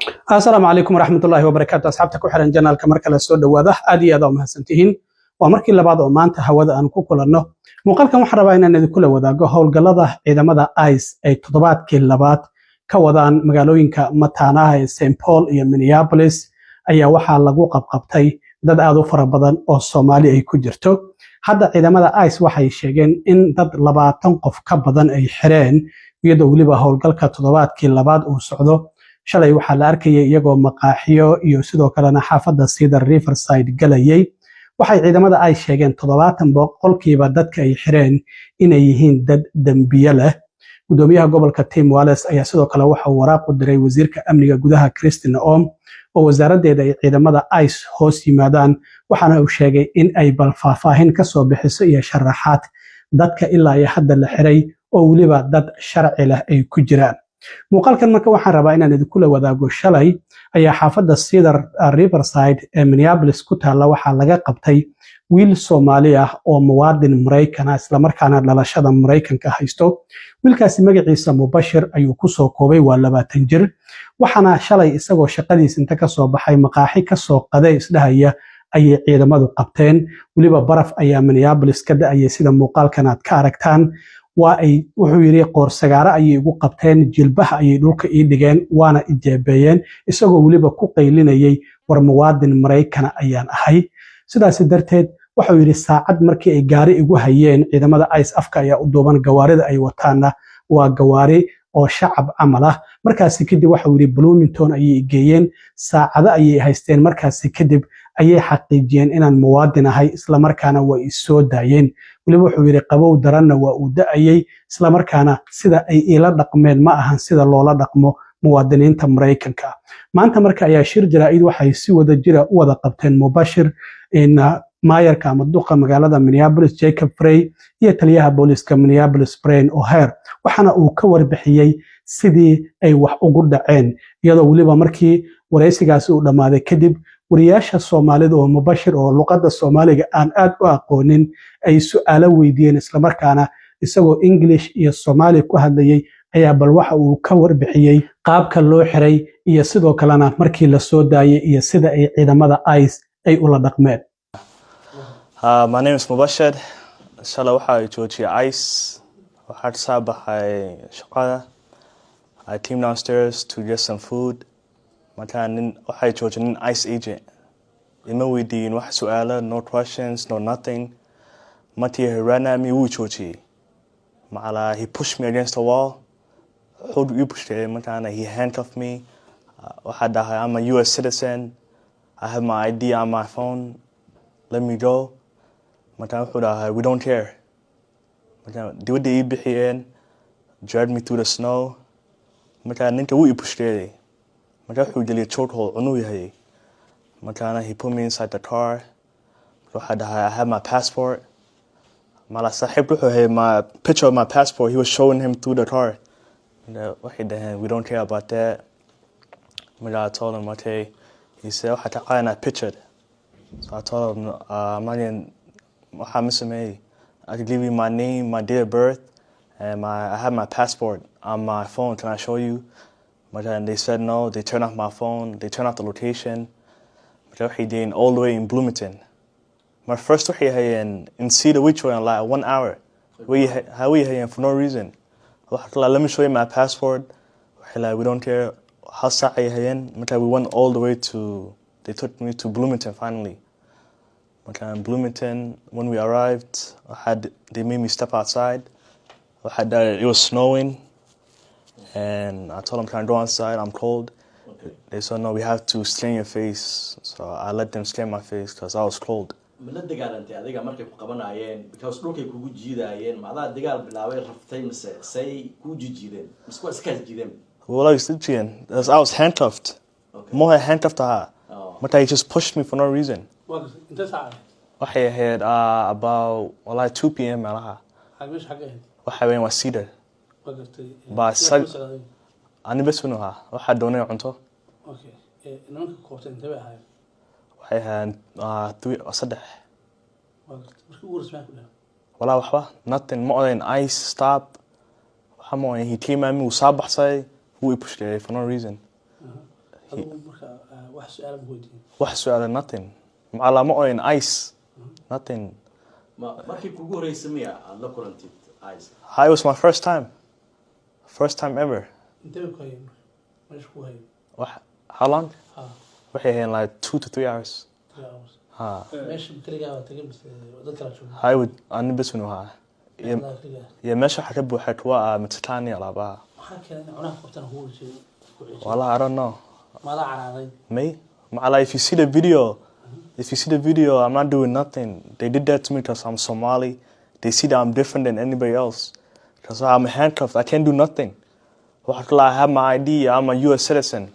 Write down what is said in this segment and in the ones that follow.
السلام عليكم ورحمة الله وبركاته أصحابتك وحرن جنال كمركز السود واضح أدي هذا ومحسنتين ومركي لبعض أمانته هودا أن كوكولنا مقالكم وحربا إن ندي كل وذا جهول جلده إذا ماذا آيس أي تضبط كلبات كوذان مقالوين كمتاناه سين بول يا مينيابوليس أي وحى لجو قبقبتي ضد أذو فربضان أو الصومالي أي كجرتو هذا إذا ماذا آيس وحي شيئين إن ضد لبعض تنقف كبضان أي حرين يدو لبا هول جلك تضبط كلبات أو سعودو shalay waxaa la arkayay iyagoo maqaaxiyo iyo sidoo kalena xaafadda sida Riverside galayay waxay ciidamada ay sheegeen 70% dadka ay xireen inay yihiin dad dambiye leh gudoomiyaha gobolka Tim Wallace ayaa sidoo kale waxa uu waraaq u diray wasiirka amniga gudaha Christine Oom oo wasaaradeeda ay ciidamada ICE hoos yimaadaan waxaana uu sheegay in ay bal faahfaahin ka soo bixiso iyo sharaxaad dadka ilaa iyo hadda la xiray oo waliba dad sharci leh ay ku jiraan muuqaalkan marka waxaan rabaa inaan idin kula wadaago shalay ayaa xaafadda Cedar Riverside ee Minneapolis ku taala waxaa laga qabtay wiil Soomaali ah oo muwaadin Mareykan ah isla markaana dhalashada Mareykanka haysto wiilkaasi magaciisa Mubashir ayuu ku soo koobay waa 20 jir waxaana shalay isagoo shaqadiisa inta ka soo baxay maqaaxi ka soo qaday isdhahaya ayay ciidamadu qabteen waliba baraf ayaa Minneapolis ka da'ay sida muuqaalkan aad ka aragtaan waa ay wuxuu yiri qoor sagaara ayay ugu qabteen jilbaha ayay dhulka ii dhigeen waana ijeebeeyeen isagoo waliba ku qaylinayay war muwaadin Mareykan ayaan ahay sidaas darteed wuxuu yiri saacad markii ay gaari igu hayeen ciidamada ICE afka ayaa u duuban gawaarida ay wataana waa gawaari oo shacab camal ah markaas kadib wuxuu yiri Bloomington ayay geeyeen saacada ayay haysteen markaas kadib ayay xaqiijiyeen inaan muwaadin ahay isla markaana way soo daayeen waliba wuxuu yiri qabow daranna waa uu da'ayay isla markaana sida ay ila dhaqmeen ma ahan sida loola dhaqmo muwaadiniinta Mareykanka maanta marka ayaa shir jaraa'id waxay si wada jira u wada qabteen Mubashir in maayarka ama duqa magaalada Minneapolis Jacob Frey iyo taliyaha booliska Minneapolis Brian O'Hare waxaana uu ka warbixiyay sidii ay wax ugu dhaceen iyadoo waliba markii wareysigaasi uu dhamaaday kadib wariyaasha Soomaalida oo Mubashir oo luqadda Soomaaliga aan aad u aqoonin ay su'aalo weydiiyeen isla markaana isagoo English iyo Soomaali ku hadlayay ayaa bal waxa uu ka warbixiyay qaabka loo xiray iyo sidoo kalena markii la soo daayay iyo sida ay ciidamada ICE ay ula dhaqmeen My name is Mubashir. Shalay waxa joojiyay ICE waxaan soo baxay shaqada I came downstairs to get some food Matan waxay joojiyeen ICE agent. Ima weydiin wax su'aalo, no questions, no nothing. Mati he ran at me wuu joojiyay. Macala he pushed me against the wall. How do you push me? Matan he handcuffed me. Waxa dhahay I'm a US citizen. I have my ID on my phone. Let me go. Matan wuxuu dhahay we don't care. Matan dibadda ii bixiyeen. Dragged me through the snow. Matan ninka wuu i pushayay. Matan wuxuu geliyay chokehold cunuu yahay. Matan he put me inside the car. Waxa dhahay I have my passport. Mala saaxiib wuxuu hayay my picture of my passport. He was showing him through the car. Waxay dhahay we don't care about that. I told him okay. He said waxa taqaana pictured. So I told him I could give you my name, my date of birth, and I have my passport on my phone. Can I show you? But then they said no. They turned off my phone. They turned off the location. But he did all the way in Bloomington. My first way in Cedar, which was like 1 hour. How we here for no reason. Let me show you my passport. Like we don't care. How sorry we went all the way to. They took me to Bloomington finally. But in Bloomington, when we arrived, they made me step outside. It was snowing, and I told them, "Can I go outside? I'm cold." Okay. They said, "No, we have to stain your face." So I let them stain my face because I was cold. Well, I was handcuffed. Okay. More handcuffed to her. Oh. But they just pushed me for no reason. Waxay ahayd about 2 p.m. malaha. Waxay weyn waa Cedar. Ani bes wanu ha. Waxa doonay cunto. Okay. Nimanka koobta intee bay ahayd? Waxay ahayd 3. Markii ugu rasmi ah. Wala waxba nothing more than ICE stop. Waxa he came at me wuu soo baxsay wuu i pushday for no reason. wax su'aal nothing macala ma oyn ice nothing markii kugu horeysay miya aad la kulantid ice it was my first time ever how long waxay ahayn like 2 to 3 hours I would ani bas inuu haa iyo meesha waxa ka buuxa kuwa matataani alaabaha wala I don't know me macala if you see the video I'm not doing nothing. They did that to me because I'm Somali. They see that I'm different than anybody else because I'm handcuffed. I can't do nothing. I have my ID. I'm a U.S. citizen.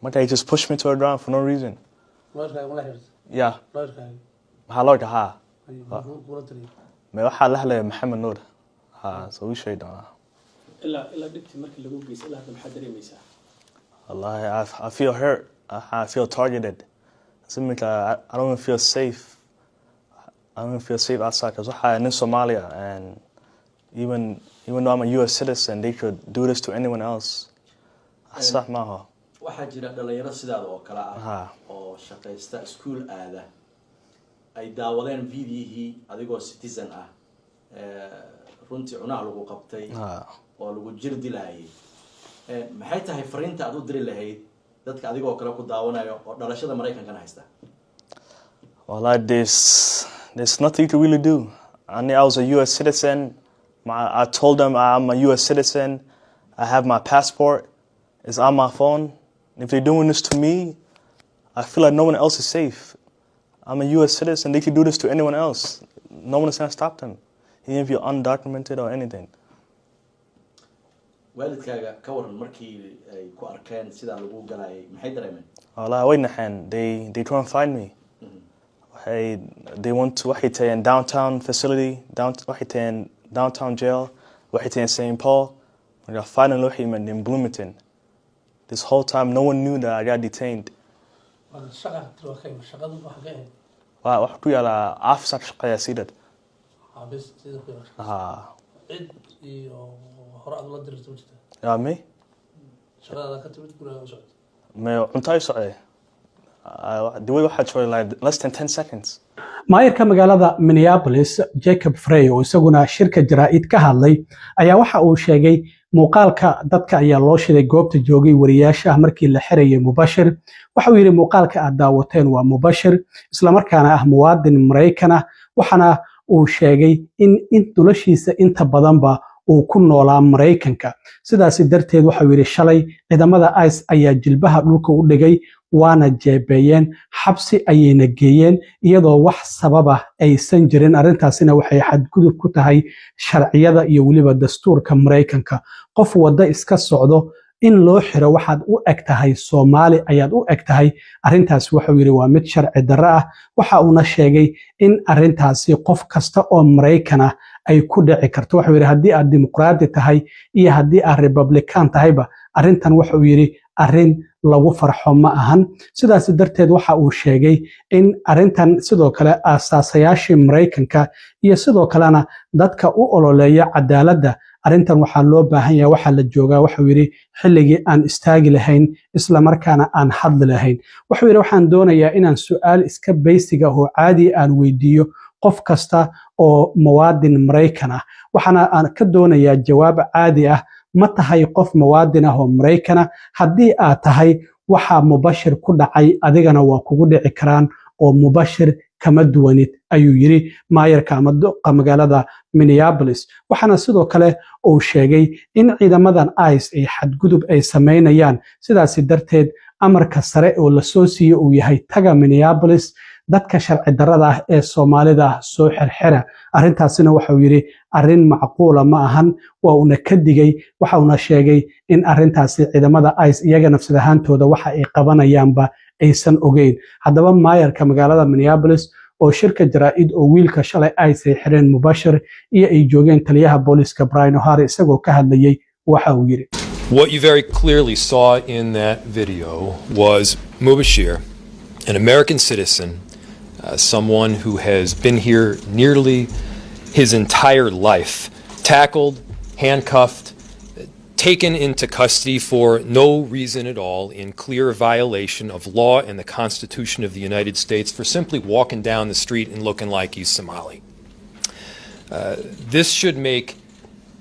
But they just pushed me to the ground for no reason. Yeah. Hello, ha. Me waxa la helay Maxamed Nuur. So we shade down. illa dibti markii lagu geeyay illa hadda maxaa dareemaysaa? Wallahi I feel hurt. I feel targeted. I don't even feel safe. I don't even feel safe outside because I'm in Somalia, and even though I'm a U.S. citizen, they could do this to anyone else. Waxaa jira dhalinyaro sidaada oo kala ah oo shaqaysta school aada ay daawadeen videohii adigoo citizen ah runtii cunaha lagu qabtay oo lagu jir dilaayay maxay tahay fariinta aad u diri lahayd dadka adigoo kale ku daawanayo oo dhalashada Mareykanka haysta? Well, like there's nothing to really do. I was a U.S. citizen. I told them I'm a U.S. citizen. I have my passport. It's on my phone. If they're doing this to me, I feel like no one else is safe. I'm a U.S. citizen. They could do this to anyone else. No one is going to stop them, even if you're undocumented or anything. waalidkaaga ka waran markii ay ku arkeen sida lagu galay maxay dareemeen? Wallahi way naxeen. They try and find me. They want to waxay tahay downtown facility, waxay tahay downtown jail, waxay tahay St. Paul. I got finally waxay iman in Bloomington. This whole time no one knew that I got detained. Wax ku yaala afsar shaqaya sidad. Me? Me cunta socday. Diway waxa joogay like less than 10 seconds. maayirka magaalada Minneapolis Jacob Frey oo isaguna shirka jaraa'id ka hadlay ayaa waxa uu sheegay muuqaalka dadka ayaa loo shiday goobta joogay wariyaasha markii la xirayay Mubashir. waxa uu yiri muuqaalka aad daawateen waa Mubashir isla markaana ah muwaadin Mareykan ah, waxana uu sheegay in noloshiisa inta badanba uu ku noolaa Mareykanka. sidaas darteed waxa uu yiri shalay ciidamada ICE ayaa jilbaha dhulka u dhigay waana jeebeeyeen xabsi ayayna geeyeen iyadoo wax sababa aysan jirin. arintaasina waxay xadgudub ku tahay sharciyada iyo waliba dastuurka Mareykanka. qof wada iska socdo in loo xiro waxaad u egtahay Soomaali ayaad u egtahay. arintaas waxa uu yiri waa mid sharci darro ah. waxa uu na sheegay in arintaasi qof kasta oo Mareykan ah ay ku dhici karto. waxa uu yiri haddii aad dimuqraadi tahay iyo haddii aad Republican tahayba arintan waxa uu yiri arin lagu farxo ma ahan. sidaas darteed waxa uu sheegay in arintan sidoo kale aasaasayashii Mareykanka iyo sidoo kalena dadka u ololeeya cadaaladda arintan waxa loo baahan yahay waxa la joogaa waxa uu yiri xilligii aan istaagi lahayn isla markaana aan hadli lahayn. waxa uu yiri waxaan doonayaa inaan su'aal iska basic ah oo caadi aan weydiiyo qof kasta oo muwaadin Mareykan ah. waxana aan ka doonayaa jawaab caadi ah. ma tahay qof muwaadin ah oo Mareykan ah? haddii aad tahay waxa Mubashir ku dhacay adigana waa kugu dhici karaan oo Mubashir kama duwanid ayuu yiri maayirka magaalada Minneapolis. waxana sidoo kale uu sheegay in ciidamadan ICE ay xadgudub ay sameynayaan. sidaas darteed amarka sare oo la soo siiyay uu yahay taga Minneapolis dadka sharci darrada ah ee Soomaalida soo xirxira. arintaasina waxa uu yiri arin macquula ma ahan. waa una ka digay waxa una sheegay in arintaasi ciidamada ICE iyaga nafsad ahaantooda waxa ay qabanayaanba aysan ogeyn. haddaba maayirka magaalada Minneapolis oo shirka jaraa'id oo wiilka shalay ICE ay xireen Mubashir iyo ay joogeen taliyaha booliska Brian O'Hare isagoo ka hadlayay waxa uu yiri What you very clearly saw in that video was Mubashir, an American citizen, someone who has been here nearly his entire life, tackled, handcuffed, taken into custody for no reason at all, in clear violation of law and the Constitution of the United States, for simply walking down the street and looking like he's Somali. This should make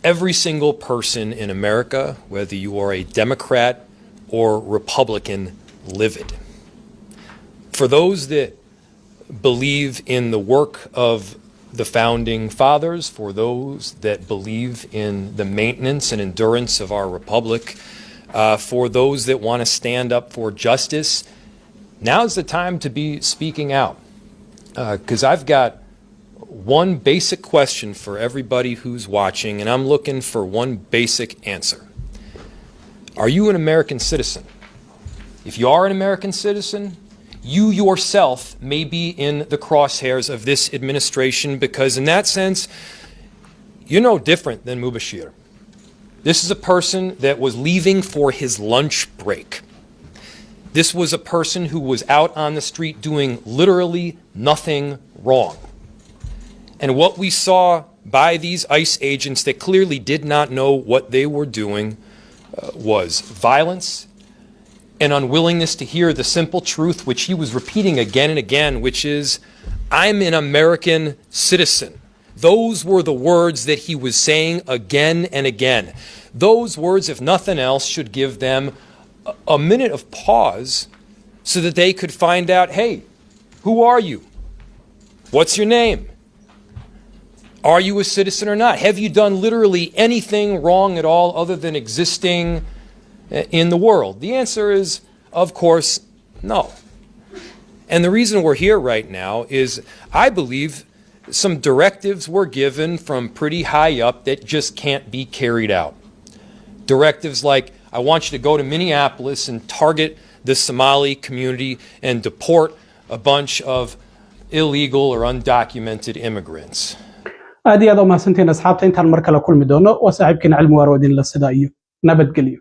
every single person in America, whether you are a Democrat or Republican, livid. For those that believe in the work of the founding fathers, for those that believe in the maintenance and endurance of our republic, for those that want to stand up for justice, now's the time to be speaking out. Because I've got one basic question for everybody who's watching, and I'm looking for one basic answer. Are you an American citizen? If you are an American citizen, you yourself may be in the crosshairs of this administration, because in that sense, you're no different than Mubashir. This is a person that was leaving for his lunch break. This was a person who was out on the street doing literally nothing wrong. And what we saw by these ICE agents that clearly did not know what they were doing was violence, an unwillingness to hear the simple truth, which he was repeating again and again, which is, I'm an American citizen. Those were the words that he was saying again and again. Those words, if nothing else, should give them a minute of pause so that they could find out, hey, who are you? What's your name? Are you a citizen or not? Have you done literally anything wrong at all other than existing in the world? The answer is, of course, no. And the reason we're here right now is, I believe, some directives were given from pretty high up that just can't be carried out. Directives like, I want you to go to Minneapolis and target the Somali community and deport a bunch of illegal or undocumented immigrants. aad iyo aad u mahadsantiin asxaabta intaan mar kale kulmi doono waa saaxiibkiina cilmi waarwadin la sida iyo nabadgelyo